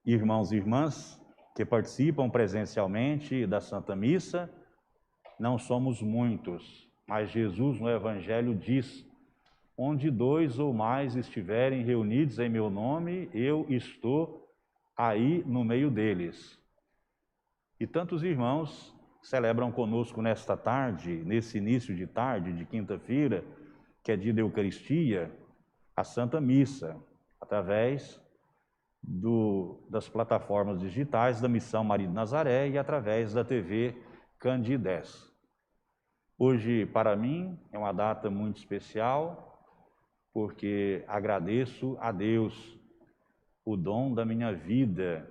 irmãos e irmãs que participam presencialmente da Santa Missa. Não somos muitos, mas Jesus no Evangelho diz: onde 2 ou mais estiverem reunidos em meu nome, eu estou aí no meio deles. E tantos irmãos celebram conosco nesta tarde, nesse início de tarde, de quinta-feira, que é dia da Eucaristia, a Santa Missa, através das plataformas digitais da Missão Maria de Nazaré e através da TV Candidez. Hoje, para mim, é uma data muito especial, porque agradeço a Deus o dom da minha vida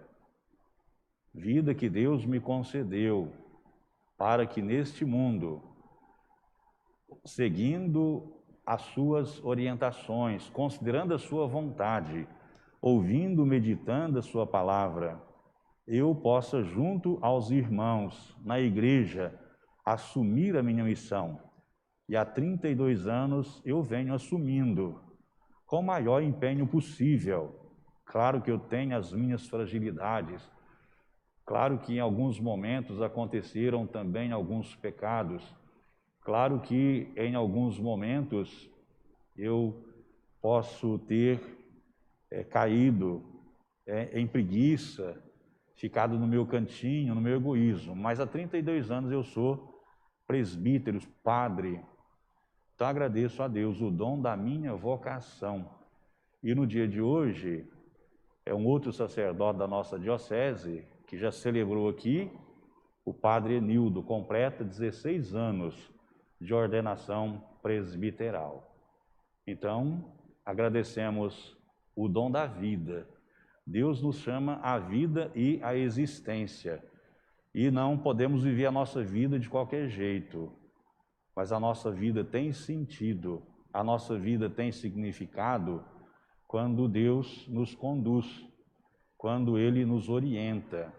que Deus me concedeu, para que neste mundo, seguindo as suas orientações, considerando a sua vontade, ouvindo, meditando a sua palavra, eu possa, junto aos irmãos na igreja, assumir a minha missão. E há 32 anos eu venho assumindo com o maior empenho possível. Claro que eu tenho as minhas fragilidades, claro que em alguns momentos aconteceram também alguns pecados, claro que em alguns momentos eu posso ter caído em preguiça, ficado no meu cantinho, no meu egoísmo, mas há 32 anos eu sou presbítero, padre. Então agradeço a Deus o dom da minha vocação. E no dia de hoje, é um outro sacerdote da nossa diocese, que já celebrou aqui, o padre Enildo, completa 16 anos de ordenação presbiteral. Então, agradecemos o dom da vida. Deus nos chama à vida e à existência. E não podemos viver a nossa vida de qualquer jeito. Mas a nossa vida tem sentido, a nossa vida tem significado quando Deus nos conduz, quando Ele nos orienta.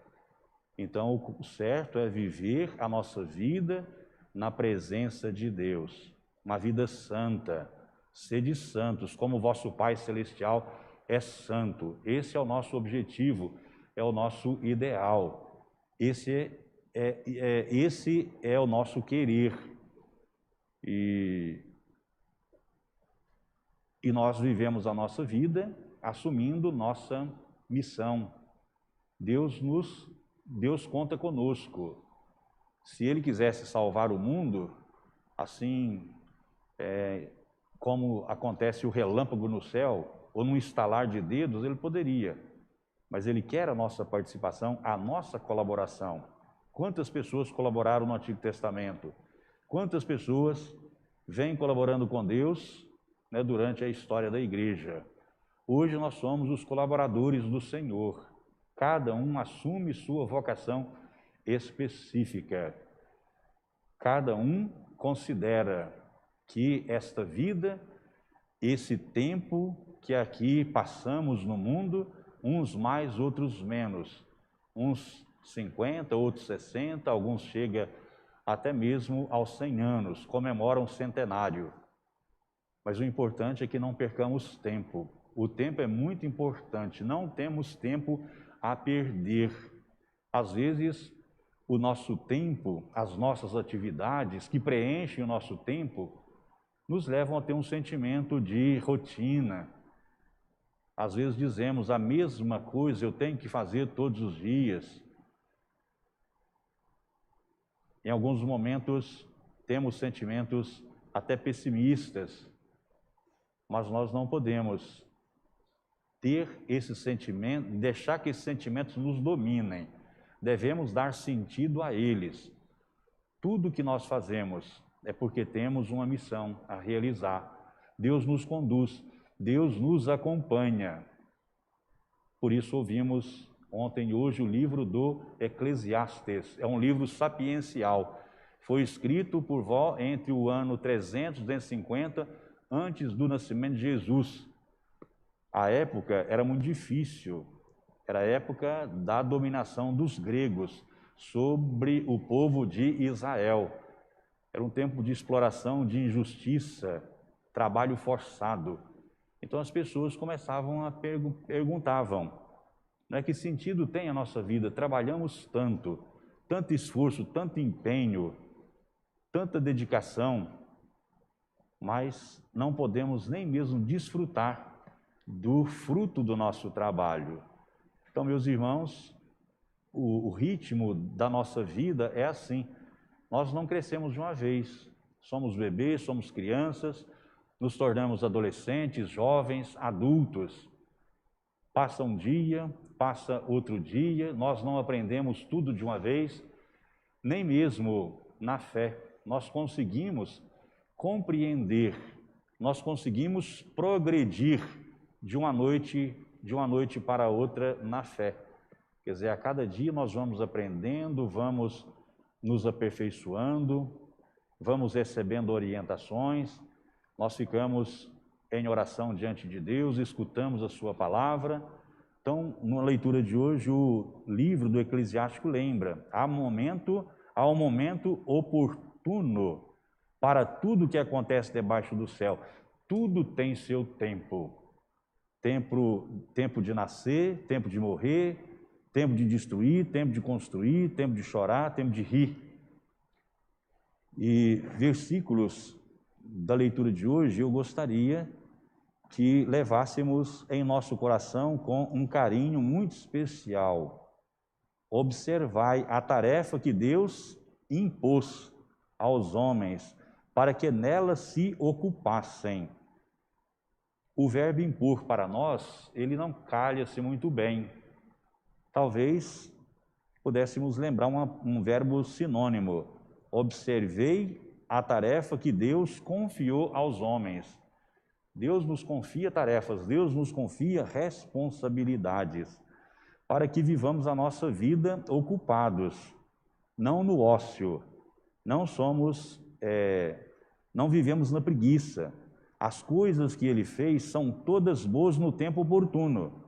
Então, o certo é viver a nossa vida na presença de Deus, uma vida santa. Sede santos, como o vosso Pai Celestial é santo. Esse é o nosso objetivo, é o nosso ideal. Esse é o nosso querer. E nós vivemos a nossa vida assumindo nossa missão. Deus conta conosco. Se Ele quisesse salvar o mundo, assim como acontece o relâmpago no céu, ou num estalar de dedos, Ele poderia. Mas Ele quer a nossa participação, a nossa colaboração. Quantas pessoas colaboraram no Antigo Testamento? Quantas pessoas vêm colaborando com Deus, durante a história da igreja? Hoje nós somos os colaboradores do Senhor. Cada um assume sua vocação específica. Cada um considera que esta vida, esse tempo que aqui passamos no mundo, uns mais, outros menos, uns 50, outros 60, alguns chegam até mesmo aos 100 anos, comemoram o centenário. Mas o importante é que não percamos tempo. O tempo é muito importante, não temos tempo a perder. Às vezes, o nosso tempo, as nossas atividades que preenchem o nosso tempo, nos levam a ter um sentimento de rotina. Às vezes dizemos a mesma coisa, eu tenho que fazer todos os dias. Em alguns momentos temos sentimentos até pessimistas, mas nós não podemos ter esse sentimento, deixar que esses sentimentos nos dominem. Devemos dar sentido a eles. Tudo que nós fazemos é porque temos uma missão a realizar. Deus nos conduz, Deus nos acompanha. Por isso ouvimos ontem e hoje o livro do Eclesiastes. É um livro sapiencial. Foi escrito por entre o ano 300 e 250 antes do nascimento de Jesus. A época era muito difícil. Era a época da dominação dos gregos sobre o povo de Israel. Era um tempo de exploração, de injustiça, trabalho forçado. Então as pessoas começavam a perguntavam: Não é? Que sentido tem a nossa vida? Trabalhamos tanto, tanto esforço, tanto empenho, tanta dedicação, mas não podemos nem mesmo desfrutar do fruto do nosso trabalho. Então, meus irmãos, o ritmo da nossa vida é assim. Nós não crescemos de uma vez. Somos bebês, somos crianças, nos tornamos adolescentes, jovens, adultos. Passa um dia, passa outro dia, nós não aprendemos tudo de uma vez, nem mesmo na fé. Nós conseguimos compreender, nós conseguimos progredir de uma noite para outra na fé. Quer dizer, a cada dia nós vamos aprendendo, vamos nos aperfeiçoando, vamos recebendo orientações, nós ficamos em oração diante de Deus, escutamos a sua palavra. Então, na leitura de hoje, o livro do Eclesiástico lembra, há um momento oportuno para tudo que acontece debaixo do céu. Tudo tem seu tempo. Tempo de nascer, tempo de morrer, tempo de destruir, tempo de construir, tempo de chorar, tempo de rir. E versículos da leitura de hoje eu gostaria que levássemos em nosso coração com um carinho muito especial. Observai a tarefa que Deus impôs aos homens para que nela se ocupassem. O verbo impor para nós, ele não calha-se muito bem. Talvez pudéssemos lembrar um verbo sinônimo. Observei a tarefa que Deus confiou aos homens. Deus nos confia tarefas, Deus nos confia responsabilidades, para que vivamos a nossa vida ocupados, não no ócio, não vivemos na preguiça. As coisas que Ele fez são todas boas no tempo oportuno.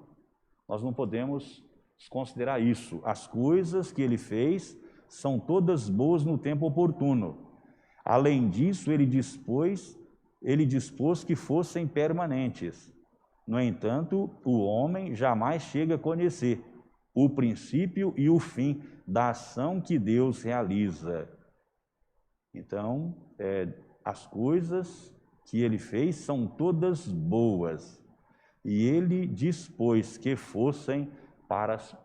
Nós não podemos desconsiderar isso. As coisas que Ele fez são todas boas no tempo oportuno. Além disso, Ele dispôs que fossem permanentes. No entanto, o homem jamais chega a conhecer o princípio e o fim da ação que Deus realiza. Então, as coisas que Ele fez são todas boas, e Ele dispôs que fossem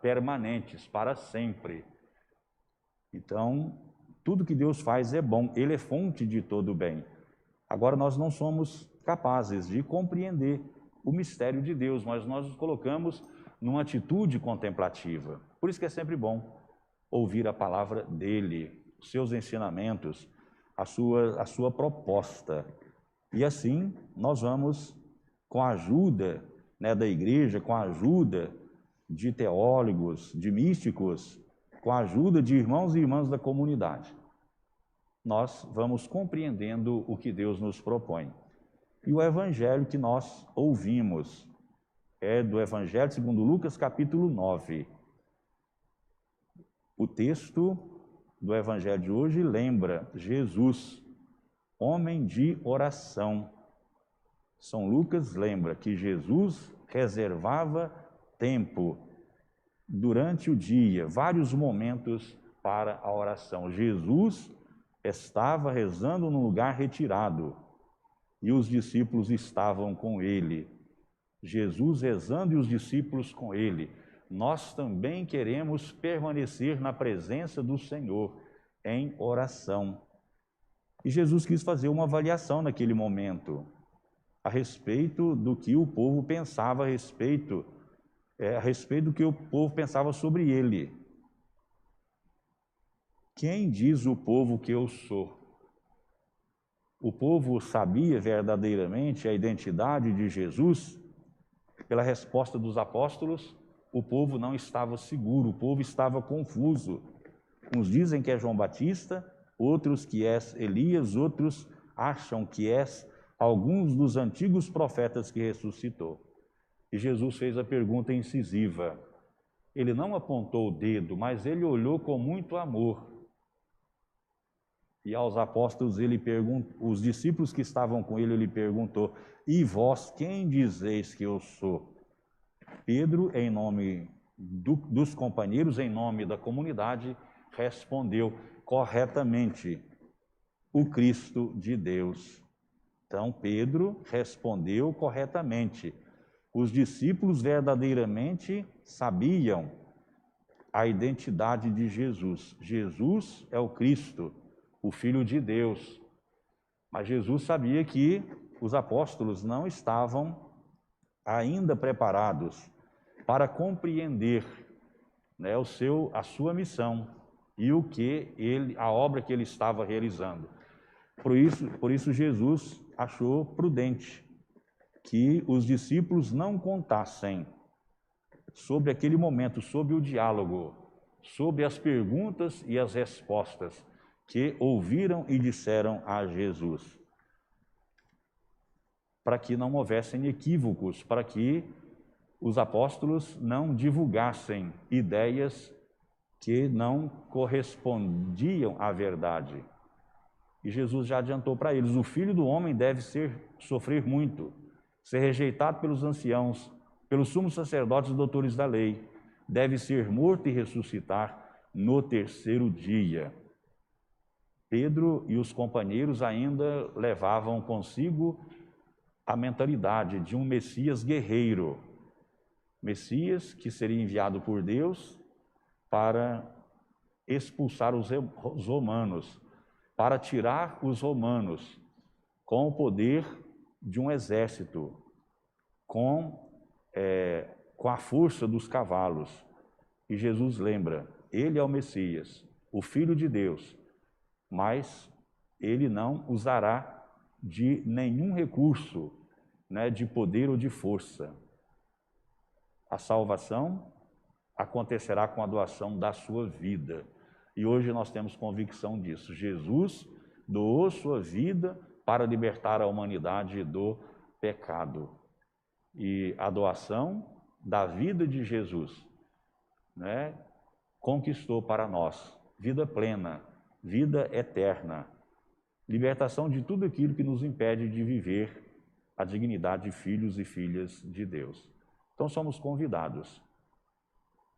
permanentes, para sempre. Então, tudo que Deus faz é bom, Ele é fonte de todo bem. Agora, nós não somos capazes de compreender o mistério de Deus, mas nós nos colocamos numa atitude contemplativa. Por isso que é sempre bom ouvir a palavra dEle, os seus ensinamentos, a sua proposta. E assim, nós vamos, com a ajuda da igreja, com a ajuda de teólogos, de místicos, com a ajuda de irmãos e irmãs da comunidade, nós vamos compreendendo o que Deus nos propõe. E o evangelho que nós ouvimos é do Evangelho segundo Lucas, capítulo 9. O texto do evangelho de hoje lembra Jesus, homem de oração. São Lucas lembra que Jesus reservava tempo durante o dia, vários momentos para a oração. Jesus estava rezando num lugar retirado e os discípulos estavam com ele. Jesus rezando e os discípulos com ele. Nós também queremos permanecer na presença do Senhor em oração. E Jesus quis fazer uma avaliação naquele momento a respeito do que o povo pensava a respeito do que o povo pensava sobre ele. Quem diz o povo que eu sou? O povo sabia verdadeiramente a identidade de Jesus? Pela resposta dos apóstolos, o povo não estava seguro, o povo estava confuso. Uns dizem que é João Batista, outros que és Elias, outros acham que és alguns dos antigos profetas que ressuscitou. E Jesus fez a pergunta incisiva. Ele não apontou o dedo, mas ele olhou com muito amor. E aos apóstolos, os discípulos que estavam com ele perguntou: e vós, quem dizeis que eu sou? Pedro, em nome dos companheiros, em nome da comunidade, respondeu corretamente: o Cristo de Deus. Então, Pedro respondeu corretamente. Os discípulos verdadeiramente sabiam a identidade de Jesus. Jesus é o Cristo, o Filho de Deus. Mas Jesus sabia que os apóstolos não estavam ainda preparados para compreender, né, a sua missão e a obra que ele estava realizando. Por isso Jesus achou prudente que os discípulos não contassem sobre aquele momento, sobre o diálogo, sobre as perguntas e as respostas que ouviram e disseram a Jesus, para que não houvessem equívocos, para que os apóstolos não divulgassem ideias que não correspondiam à verdade. E Jesus já adiantou para eles: o Filho do Homem deve sofrer muito, ser rejeitado pelos anciãos, pelos sumos sacerdotes e doutores da lei, deve ser morto e ressuscitar no terceiro dia. Pedro e os companheiros ainda levavam consigo a mentalidade de um Messias guerreiro, Messias que seria enviado por Deus para expulsar os romanos, para tirar os romanos com o poder de um exército, com a força dos cavalos. E Jesus lembra: ele é o Messias, o Filho de Deus, mas ele não usará de nenhum recurso, né, de poder ou de força. A salvação acontecerá com a doação da sua vida. E hoje nós temos convicção disso. Jesus doou sua vida para libertar a humanidade do pecado. E a doação da vida de Jesus, né, conquistou para nós vida plena, vida eterna, libertação de tudo aquilo que nos impede de viver a dignidade de filhos e filhas de Deus. Então somos convidados,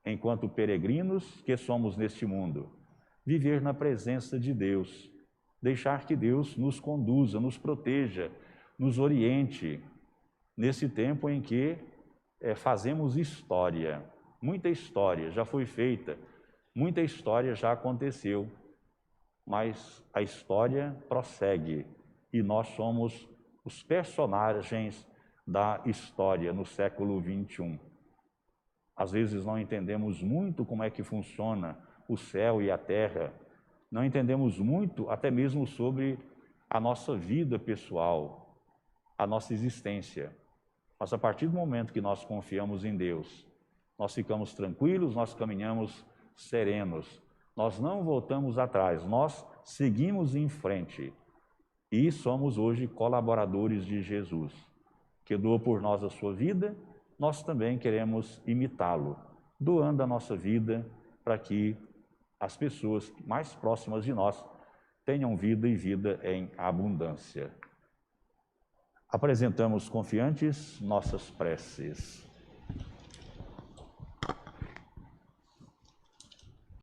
enquanto peregrinos que somos neste mundo, viver na presença de Deus, deixar que Deus nos conduza, nos proteja, nos oriente, nesse tempo em que fazemos história. Muita história já foi feita, muita história já aconteceu, mas a história prossegue e nós somos os personagens da história no século XXI. Às vezes não entendemos muito como é que funciona o céu e a terra, não entendemos muito até mesmo sobre a nossa vida pessoal, a nossa existência. Mas a partir do momento que nós confiamos em Deus, nós ficamos tranquilos, nós caminhamos serenos, nós não voltamos atrás, nós seguimos em frente e somos hoje colaboradores de Jesus, que doou por nós a sua vida. Nós também queremos imitá-lo, doando a nossa vida para que as pessoas mais próximas de nós tenham vida e vida em abundância. Apresentamos confiantes nossas preces.